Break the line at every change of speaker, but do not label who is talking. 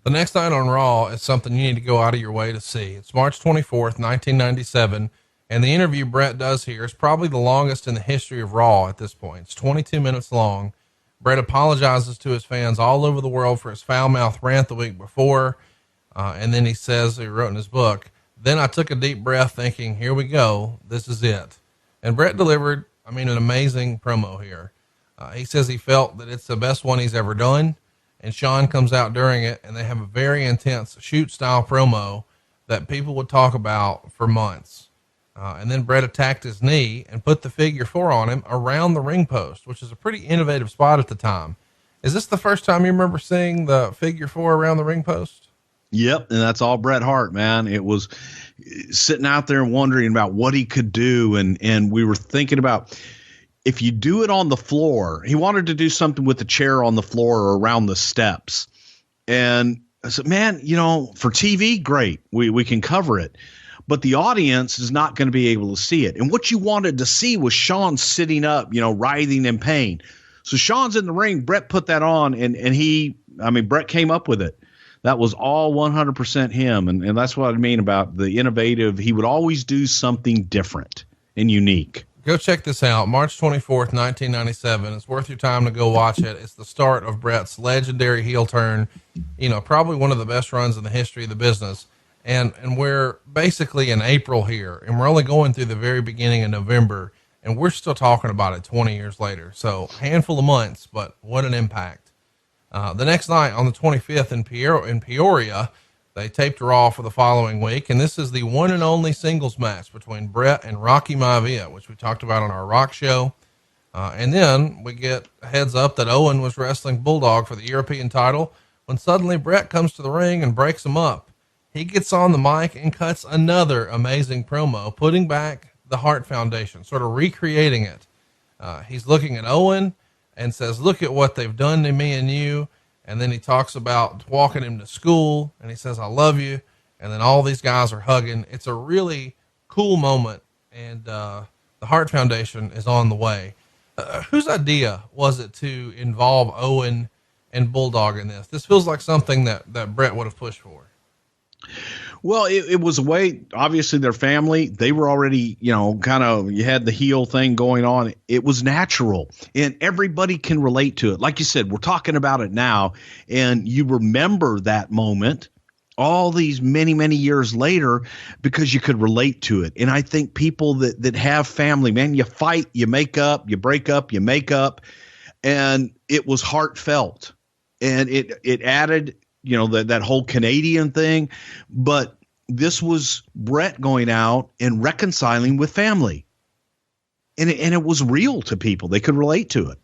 The next night on Raw is something you need to go out of your way to see. It's March 24th, 1997, and the interview Bret does here is probably the longest in the history of Raw at this point. It's 22 minutes long. Bret apologizes to his fans all over the world for his foul mouth rant the week before. And then he says, he wrote in his book, "Then I took a deep breath thinking, here we go. This is it." And Bret delivered, an amazing promo here. He says he felt that it's the best one he's ever done. And Shawn comes out during it, and they have a very intense shoot style promo that people would talk about for months. And then Bret attacked his knee and put the figure 4 on him around the ring post, which is a pretty innovative spot at the time. Is this the first time you remember seeing the figure 4 around the ring post?
Yep. And that's all Bret Hart, man. It was sitting out there and wondering about what he could do. And we were thinking about, if you do it on the floor, he wanted to do something with the chair on the floor or around the steps. And I said, man, for TV, great. We can cover it, but the audience is not going to be able to see it. And what you wanted to see was Shawn sitting up, writhing in pain. So Shawn's in the ring. Bret put that on, and Bret came up with it. That was all 100% him. And that's what I mean about the innovative. He would always do something different and unique.
Go check this out. March 24th, 1997. It's worth your time to go watch it. It's the start of Bret's legendary heel turn, probably one of the best runs in the history of the business. And we're basically in April here, and we're only going through the very beginning of November, and we're still talking about it 20 years later. So handful of months, but what an impact. The next night on the 25th in Peoria, they taped Raw for the following week, and this is the one and only singles match between Bret and Rocky Maivia, which we talked about on our Rock show. And then we get a heads up that Owen was wrestling Bulldog for the European title when suddenly Bret comes to the ring and breaks him up. He gets on the mic and cuts another amazing promo, putting back the Hart Foundation, sort of recreating it. He's looking at Owen and says, "Look at what they've done to me and you." And then he talks about walking him to school, and he says, "I love you." And then all these guys are hugging. It's a really cool moment. And, the Hart Foundation is on the way. Whose idea was it to involve Owen and Bulldog in this? This feels like something that Bret would have pushed for.
Well, it was a way, obviously their family, they were already, you had the heel thing going on. It was natural, and everybody can relate to it. Like you said, we're talking about it now, and you remember that moment all these many, many years later because you could relate to it. And I think people that have family, man, you fight, you make up, you break up, you make up, and it was heartfelt, and it added, that whole Canadian thing, but this was Bret going out and reconciling with family, and it was real to people. They could relate to it.